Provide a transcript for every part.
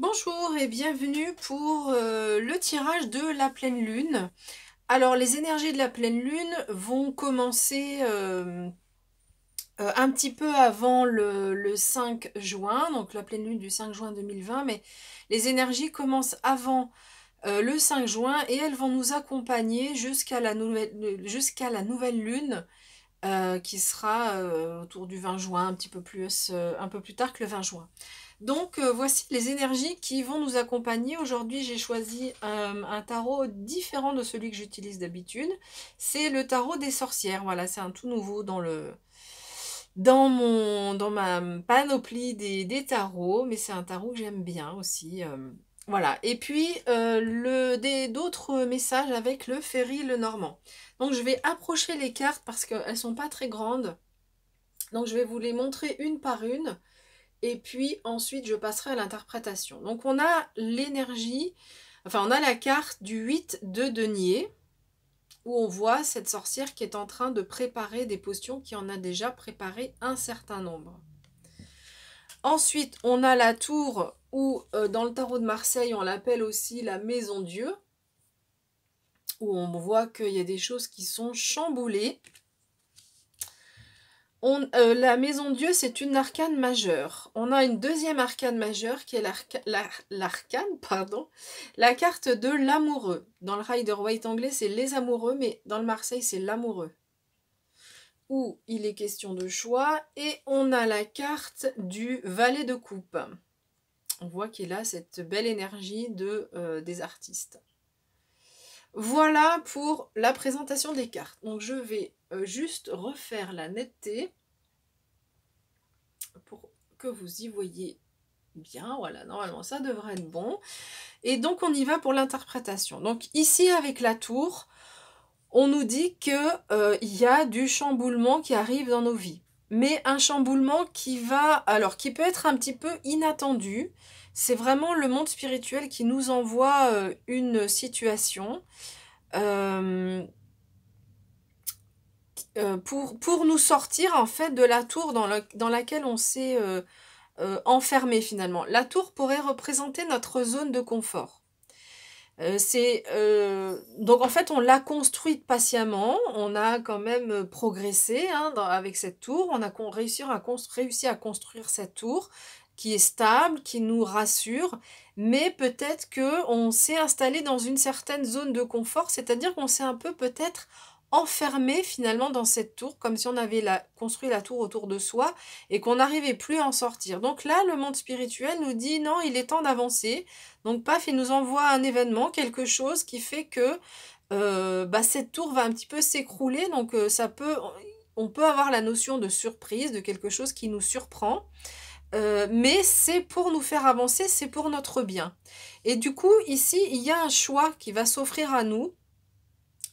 Bonjour et bienvenue pour le tirage de la pleine lune. Alors les énergies de la pleine lune vont commencer un petit peu avant le 5 juin, donc la pleine lune du 5 juin 2020, mais les énergies commencent avant le 5 juin et elles vont nous accompagner jusqu'à la nouvelle lune qui sera autour du 20 juin, un peu plus tard que le 20 juin. Donc voici les énergies qui vont nous accompagner. Aujourd'hui, j'ai choisi un tarot différent de celui que j'utilise d'habitude. C'est le tarot des sorcières. Voilà, c'est un tout nouveau dans ma panoplie des tarots, mais c'est un tarot que j'aime bien aussi. Voilà. Et puis d'autres messages avec le Ferry le Normand. Donc je vais approcher les cartes parce qu'elles sont pas très grandes. Donc je vais vous les montrer une par une. Et puis ensuite, je passerai à l'interprétation. Donc on a l'énergie, enfin on a la carte du 8 de denier, où on voit cette sorcière qui est en train de préparer des potions, qui en a déjà préparé un certain nombre. Ensuite, on a la tour, où dans le tarot de Marseille, on l'appelle aussi la maison Dieu, où on voit qu'il y a des choses qui sont chamboulées. La maison Dieu, c'est une arcane majeure. On a une deuxième arcane majeure qui est l'arcane, pardon, la carte de l'amoureux. Dans le Rider-Waite anglais, c'est les amoureux, mais dans le Marseille, c'est l'amoureux. Où il est question de choix. Et on a la carte du valet de coupe. On voit qu'il a cette belle énergie des artistes. Voilà pour la présentation des cartes. Donc je vais juste refaire la netteté pour que vous y voyez bien. Voilà, normalement ça devrait être bon. Et donc on y va pour l'interprétation. Donc ici avec la tour, on nous dit que y a du chamboulement qui arrive dans nos vies. Mais un chamboulement qui peut être un petit peu inattendu. C'est vraiment le monde spirituel qui nous envoie une situation pour nous sortir en fait de la tour dans laquelle on s'est enfermé finalement. La tour pourrait représenter notre zone de confort. Donc en fait on l'a construite patiemment, on a quand même progressé avec cette tour, on a réussi à construire cette tour qui est stable, qui nous rassure, mais peut-être qu'on s'est installé dans une certaine zone de confort, c'est-à-dire qu'on s'est un peu peut-être enfermé finalement dans cette tour, comme si on avait construit la tour autour de soi et qu'on n'arrivait plus à en sortir. Donc là, le monde spirituel nous dit non, il est temps d'avancer. Donc paf, il nous envoie un événement, quelque chose qui fait que cette tour va un petit peu s'écrouler. Donc on peut avoir la notion de surprise, de quelque chose qui nous surprend. Mais c'est pour nous faire avancer, c'est pour notre bien. Et du coup, ici, il y a un choix qui va s'offrir à nous.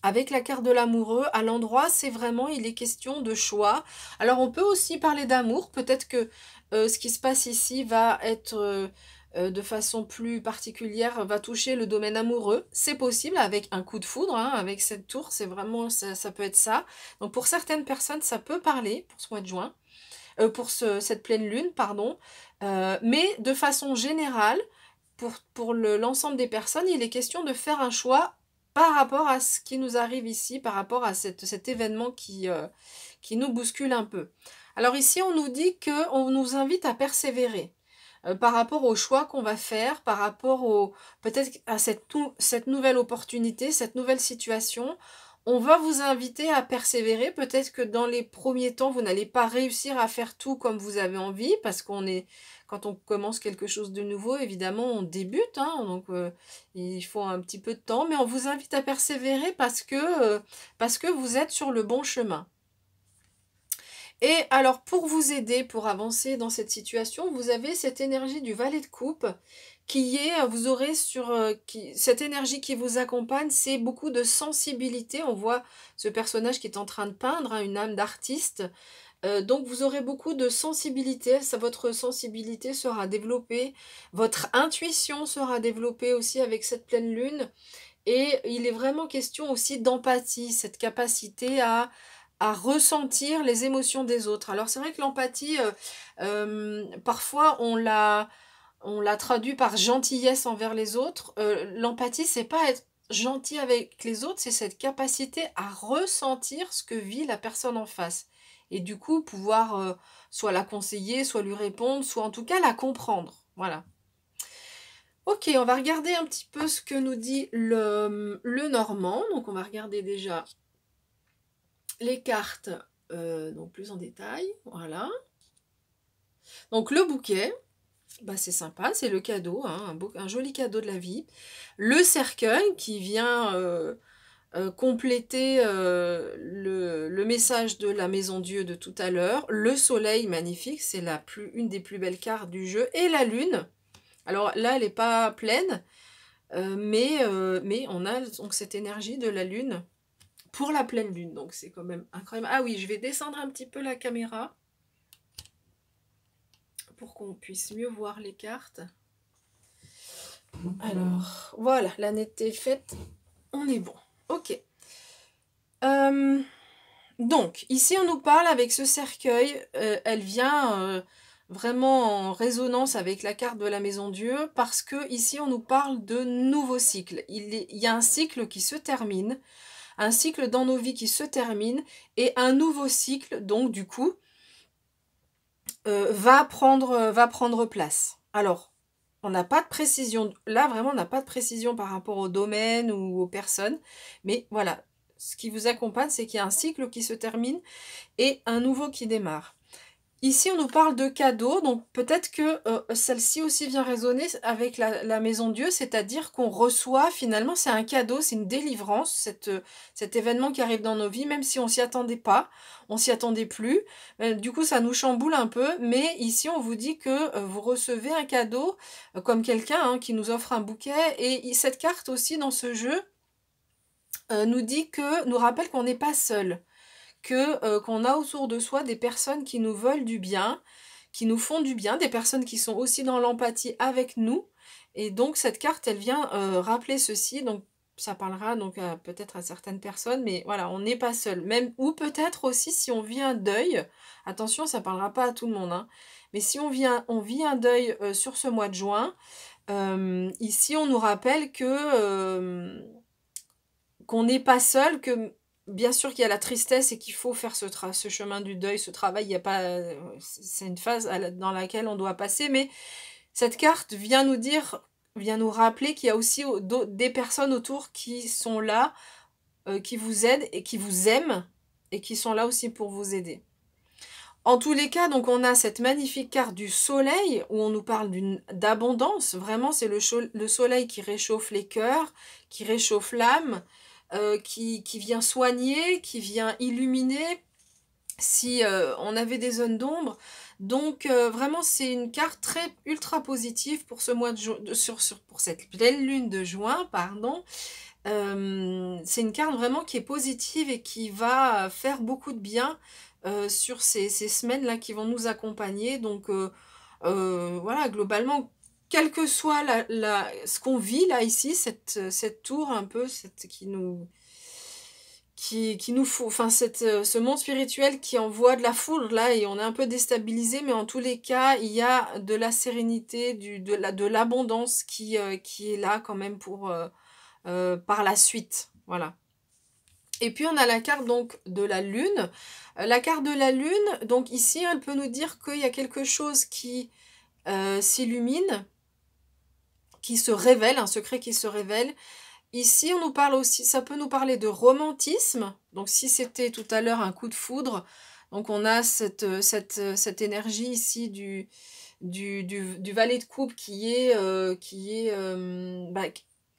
Avec la carte de l'amoureux, à l'endroit, c'est vraiment, il est question de choix. Alors, on peut aussi parler d'amour. Peut-être que ce qui se passe ici va être de façon plus particulière, va toucher le domaine amoureux. C'est possible avec un coup de foudre, avec cette tour, c'est vraiment, ça peut être ça. Donc, pour certaines personnes, ça peut parler pour ce mois de juin, pour cette pleine lune, pardon. Mais de façon générale, pour l'ensemble des personnes, il est question de faire un choix par rapport à ce qui nous arrive ici, par rapport à cet événement qui nous bouscule un peu. Alors ici, on nous dit qu'on nous invite à persévérer par rapport au choix qu'on va faire, par rapport peut-être à cette nouvelle opportunité, cette nouvelle situation. On va vous inviter à persévérer. Peut-être que dans les premiers temps, vous n'allez pas réussir à faire tout comme vous avez envie, parce quand on commence quelque chose de nouveau, évidemment, on débute, donc il faut un petit peu de temps, mais on vous invite à persévérer parce que vous êtes sur le bon chemin. Et alors, pour vous aider, pour avancer dans cette situation, vous avez cette énergie du valet de coupe vous aurez cette énergie qui vous accompagne, c'est beaucoup de sensibilité. On voit ce personnage qui est en train de peindre, une âme d'artiste. Donc vous aurez beaucoup de sensibilité, votre sensibilité sera développée, votre intuition sera développée aussi avec cette pleine lune. Et il est vraiment question aussi d'empathie, cette capacité à ressentir les émotions des autres. Alors c'est vrai que l'empathie, parfois on l'a traduit par gentillesse envers les autres. L'empathie, c'est pas être gentil avec les autres, c'est cette capacité à ressentir ce que vit la personne en face. Et du coup, pouvoir soit la conseiller, soit lui répondre, soit en tout cas la comprendre. Voilà. Ok, on va regarder un petit peu ce que nous dit le Normand. Donc, on va regarder déjà les cartes donc plus en détail. Voilà. Donc, le bouquet, bah, c'est sympa, c'est le cadeau, hein, un joli cadeau de la vie. Le cercueil qui vient compléter le message de la Maison Dieu de tout à l'heure. Le soleil, magnifique, c'est une des plus belles cartes du jeu. Et la lune. Alors là, elle n'est pas pleine, mais on a donc cette énergie de la lune pour la pleine lune. Donc c'est quand même incroyable. Ah oui, je vais descendre un petit peu la caméra pour qu'on puisse mieux voir les cartes. Alors, voilà, la netteté est faite. On est bon. Ok. Donc, ici, on nous parle avec ce cercueil. Elle vient vraiment en résonance avec la carte de la Maison Dieu parce que ici, on nous parle de nouveaux cycles. Il y a un cycle qui se termine, un cycle dans nos vies qui se termine et un nouveau cycle, donc, du coup, va prendre place. Alors, on n'a pas de précision. Là, vraiment, on n'a pas de précision par rapport au domaine ou aux personnes. Mais voilà, ce qui vous accompagne, c'est qu'il y a un cycle qui se termine et un nouveau qui démarre. Ici, on nous parle de cadeaux, donc peut-être que celle-ci aussi vient résonner avec la Maison Dieu, c'est-à-dire qu'on reçoit, finalement, c'est un cadeau, c'est une délivrance, cet événement qui arrive dans nos vies, même si on s'y attendait pas, on s'y attendait plus. Du coup, ça nous chamboule un peu, mais ici, on vous dit que vous recevez un cadeau, comme quelqu'un qui nous offre un bouquet, et cette carte aussi, dans ce jeu, nous rappelle qu'on n'est pas seul. Qu'on a autour de soi des personnes qui nous veulent du bien, qui nous font du bien, des personnes qui sont aussi dans l'empathie avec nous. Et donc cette carte, elle vient rappeler ceci. Donc ça parlera donc peut-être à certaines personnes, mais voilà, on n'est pas seul. Même ou peut-être aussi si on vit un deuil. Attention, ça parlera pas à tout le monde, hein. Mais si on vit un deuil sur ce mois de juin, ici on nous rappelle qu'on n'est pas seul, que bien sûr qu'il y a la tristesse et qu'il faut faire ce chemin du deuil, ce travail, il y a pas, c'est une phase dans laquelle on doit passer, mais cette carte vient nous rappeler qu'il y a aussi des personnes autour qui sont là, qui vous aident et qui vous aiment et qui sont là aussi pour vous aider. En tous les cas, donc on a cette magnifique carte du soleil où on nous parle d'abondance. Vraiment, c'est le soleil qui réchauffe les cœurs, qui réchauffe l'âme, qui vient soigner, qui vient illuminer si on avait des zones d'ombre. Donc vraiment, c'est une carte très ultra positive pour ce mois pour cette pleine lune de juin, pardon. C'est une carte vraiment qui est positive et qui va faire beaucoup de bien sur ces semaines-là qui vont nous accompagner. Donc voilà, globalement, quel que soit ce qu'on vit là ici, cette tour un peu, qui nous faut, enfin ce monde spirituel qui envoie de la foudre là et on est un peu déstabilisé, mais en tous les cas, il y a de la sérénité, de l'abondance qui est là quand même pour par la suite. Voilà. Et puis on a la carte donc de la lune. La carte de la lune, donc ici, elle peut nous dire qu'il y a quelque chose qui s'illumine, qui se révèle, un secret qui se révèle. Ici, on nous parle aussi, ça peut nous parler de romantisme. Donc si c'était tout à l'heure un coup de foudre, donc on a cette énergie ici du valet de coupe qui est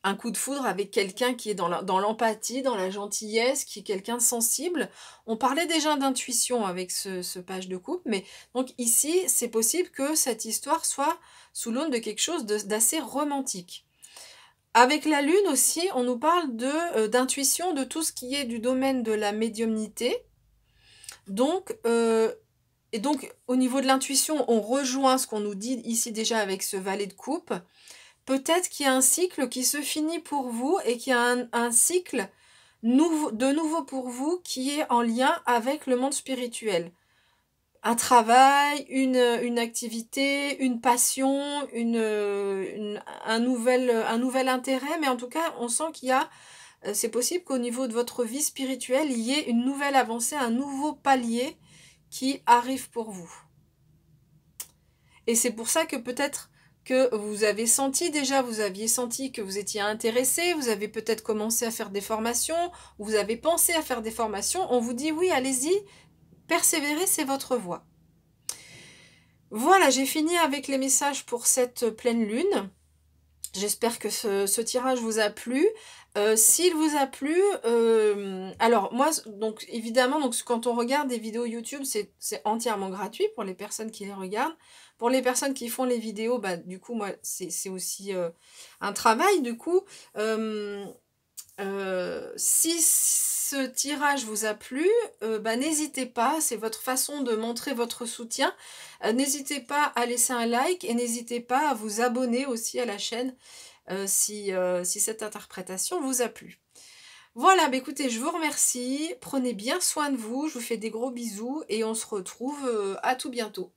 un coup de foudre avec quelqu'un qui est dans l'empathie, dans la gentillesse, qui est quelqu'un de sensible. On parlait déjà d'intuition avec ce page de coupe, mais donc ici, c'est possible que cette histoire soit sous l'aune de quelque chose d'assez romantique. Avec la lune aussi, on nous parle d'intuition, de tout ce qui est du domaine de la médiumnité. Donc, au niveau de l'intuition, on rejoint ce qu'on nous dit ici déjà avec ce valet de coupe. Peut-être qu'il y a un cycle qui se finit pour vous et qu'il y a un cycle de nouveau pour vous qui est en lien avec le monde spirituel. un travail, une activité, une passion, un nouvel intérêt, mais en tout cas, on sent qu'il y a, c'est possible qu'au niveau de votre vie spirituelle, il y ait une nouvelle avancée, un nouveau palier qui arrive pour vous. Et c'est pour ça que peut-être que vous avez senti déjà, vous aviez senti que vous étiez intéressé, vous avez peut-être commencé à faire des formations, vous avez pensé à faire des formations, on vous dit oui, allez-y, persévérez, c'est votre voie. Voilà, j'ai fini avec les messages pour cette pleine lune. J'espère que ce tirage vous a plu. S'il vous a plu, alors moi, donc évidemment, donc quand on regarde des vidéos YouTube, c'est entièrement gratuit pour les personnes qui les regardent. Pour les personnes qui font les vidéos, bah, du coup, moi, c'est aussi un travail, du coup. Si ce tirage vous a plu, bah, n'hésitez pas, c'est votre façon de montrer votre soutien. N'hésitez pas à laisser un like et n'hésitez pas à vous abonner aussi à la chaîne si cette interprétation vous a plu. Voilà, bah écoutez, je vous remercie, prenez bien soin de vous, je vous fais des gros bisous et on se retrouve à tout bientôt.